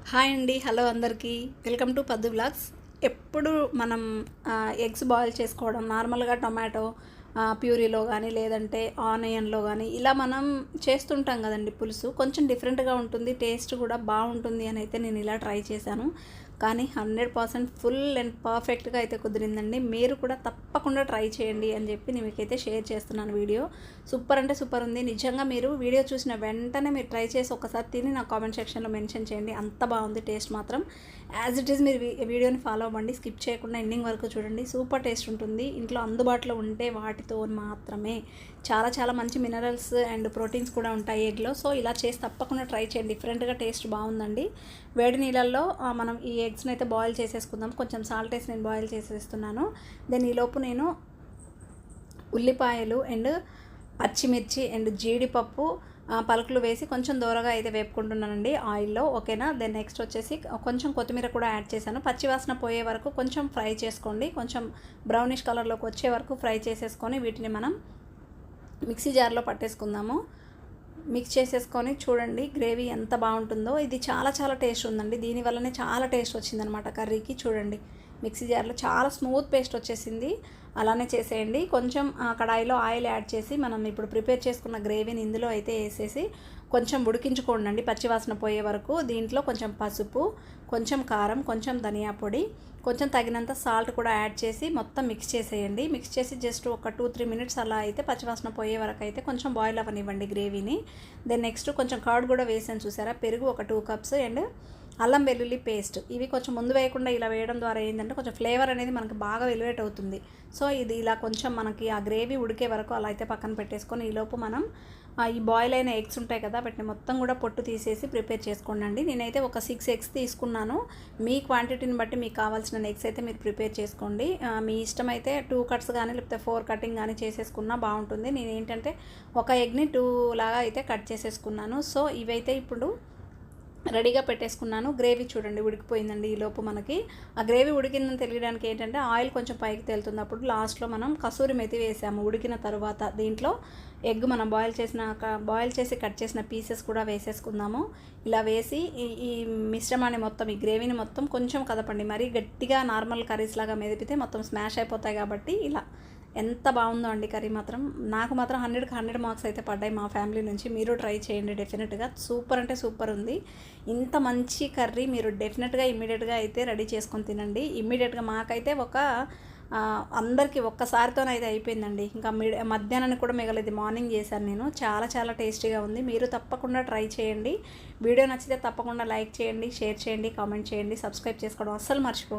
Hi అండి, hello అందరికీ. Welcome to పద్దు వ్లాగ్స్. ఎప్పుడు మనం ఎగ్స్ బాయిల్ చేసుకోవడం నార్మల్గా టొమాటో ప్యూరీలో కానీ లేదంటే ఆనియన్లో కానీ ఇలా మనం చేస్తుంటాం కదండి. పులుసు కొంచెం డిఫరెంట్గా ఉంటుంది, టేస్ట్ కూడా బాగుంటుంది అని అయితే నేను ఇలా ట్రై చేశాను. కానీ 100% ఫుల్ అండ్ పర్ఫెక్ట్గా అయితే కుదిరిందండి. మీరు కూడా తప్పకుండా ట్రై చేయండి అని చెప్పి నేను మీకైతే షేర్ చేస్తున్నాను. వీడియో సూపర్ అంటే సూపర్ ఉంది. నిజంగా మీరు వీడియో చూసిన వెంటనే మీరు ట్రై చేసి ఒకసారి తిని నా కామెంట్ సెక్షన్లో మెన్షన్ చేయండి. అంత బాగుంది టేస్ట్ మాత్రం. యాజ్ ఇట్ ఈస్ మీరు వీడియోని ఫాలో అవ్వండి, స్కిప్ చేయకుండా ఎండింగ్ వరకు చూడండి. సూపర్ టేస్ట్ ఉంటుంది. ఇంట్లో అందుబాటులో ఉంటే వాటితో మాత్రమే చాలా చాలా మంచి మినరల్స్ అండ్ ప్రోటీన్స్ కూడా ఉంటాయి ఎగ్లో. సో ఇలా చేసి తప్పకుండా ట్రై చేయండి. డిఫరెంట్గా టేస్ట్ బాగుందండి. వేడి నీళ్ళల్లో మనం ఈ ఎగ్స్ని అయితే బాయిల్ చేసేసుకుందాం. కొంచెం సాల్ట్ వేసి నేను బాయిల్ చేసేస్తున్నాను. దెన్ ఈలోపు నేను ఉల్లిపాయలు అండ్ పచ్చిమిర్చి అండ్ జీడిపప్పు పలుకులు వేసి కొంచెం దూరగా అయితే వేపుకుంటున్నానండి ఆయిల్లో. ఓకేనా. దెన్ నెక్స్ట్ వచ్చేసి కొంచెం కొత్తిమీర కూడా యాడ్ చేశాను. పచ్చివాసన పోయే వరకు కొంచెం ఫ్రై చేసుకోండి. కొంచెం బ్రౌనిష్ కలర్లోకి వచ్చే వరకు ఫ్రై చేసేసుకొని వీటిని మనం మిక్సీ జార్లో పట్టేసుకుందాము. మిక్స్ చేసేసుకొని చూడండి గ్రేవీ ఎంత బాగుంటుందో. ఇది చాలా చాలా టేస్ట్ ఉందండి. దీనివల్లనే చాలా టేస్ట్ వచ్చిందనమాట కర్రీకి. చూడండి మిక్సీ జార్లో చాలా స్మూత్ పేస్ట్ వచ్చేసింది. అలానే చేసేయండి. కొంచెం కడాయిలో ఆయిల్ యాడ్ చేసి మనం ఇప్పుడు ప్రిపేర్ చేసుకున్న గ్రేవీని ఇందులో అయితే వేసేసి కొంచెం ఉడికించుకోండి పచ్చివాసన పోయే వరకు. దీంట్లో కొంచెం పసుపు, కొంచెం కారం, కొంచెం ధనియా పొడి, కొంచెం తగినంత సాల్ట్ కూడా యాడ్ చేసి మొత్తం మిక్స్ చేసేయండి. మిక్స్ చేసి జస్ట్ ఒక 2-3 మినిట్స్ అలా అయితే పచ్చివాసన పోయే వరకు అయితే కొంచెం బాయిల్ అవ్వనివ్వండి గ్రేవీని. దెన్ నెక్స్ట్ కొంచెం కర్డ్ కూడా వేసాను చూసారా. పెరుగు ఒక 2 కప్స్ అండ్ అల్లం వెల్లుల్లి పేస్ట్. ఇవి కొంచెం ముందు వేయకుండా ఇలా వేయడం ద్వారా ఏంటంటే కొంచెం ఫ్లేవర్ అనేది మనకు బాగా వెలివేట్ అవుతుంది. సో ఇది ఇలా కొంచెం మనకి ఆ గ్రేవీ ఉడికే వరకు అలా అయితే పక్కన పెట్టేసుకొని ఈలోపు మనం ఈ బాయిల్ అయిన ఎగ్స్ ఉంటాయి కదా, వాటిని మొత్తం కూడా పొట్టు తీసేసి ప్రిపేర్ చేసుకోండి. నేనైతే ఒక 6 ఎగ్స్ తీసుకున్నాను. మీ క్వాంటిటీని బట్టి మీకు కావాల్సిన ఎగ్స్ అయితే మీరు ప్రిపేర్ చేసుకోండి. మీ ఇష్టం అయితే 2 కట్స్ కానీ లేకపోతే 4 కటింగ్ కానీ చేసేసుకున్నా బాగుంటుంది. నేను ఏంటంటే ఒక ఎగ్ని 2 లాగా అయితే కట్ చేసేసుకున్నాను. సో ఇవైతే ఇప్పుడు రెడీగా పెట్టేసుకున్నాను. గ్రేవీ చూడండి ఉడికిపోయిందండి. ఈలోపు మనకి ఆ గ్రేవీ ఉడికిందని తెలియడానికి ఏంటంటే ఆయిల్ కొంచెం పైకి తేలుతుంది. అప్పుడు లాస్ట్లో మనం కసూరి మెతి వేసాము ఉడికిన తర్వాత. దీంట్లో ఎగ్ మనం బాయిల్ చేసి కట్ చేసిన పీసెస్ కూడా వేసేసుకుందాము. ఇలా వేసి ఈ మిశ్రమాన్ని మొత్తం ఈ గ్రేవీని మొత్తం కొంచెం కదపండి. మరీ గట్టిగా నార్మల్ కర్రీస్ లాగా మెదిపితే మొత్తం స్మాష్ అయిపోతాయి. కాబట్టి ఇలా ఎంత బాగుందో అండి కర్రీ మాత్రం. నాకు మాత్రం 100కి 100 మార్క్స్ అయితే పడ్డాయి మా ఫ్యామిలీ నుంచి. మీరు ట్రై చేయండి డెఫినెట్గా. సూపర్ అంటే సూపర్ ఉంది. ఇంత మంచి కర్రీ మీరు డెఫినెట్గా ఇమ్మీడియట్గా అయితే రెడీ చేసుకొని తినండి. ఇమ్మీడియట్గా మాకైతే అందరికీ ఒక్కసారితోనైతే అయిపోయిందండి. ఇంకా మధ్యాహ్నానికి కూడా మిగలేదు. మార్నింగ్ చేశాను నేను. చాలా చాలా టేస్టీగా ఉంది. మీరు తప్పకుండా ట్రై చేయండి. వీడియో నచ్చితే తప్పకుండా లైక్ చేయండి, షేర్ చేయండి, కామెంట్ చేయండి, సబ్స్క్రైబ్ చేసుకోవడం అస్సలు మర్చిపోవద్దు.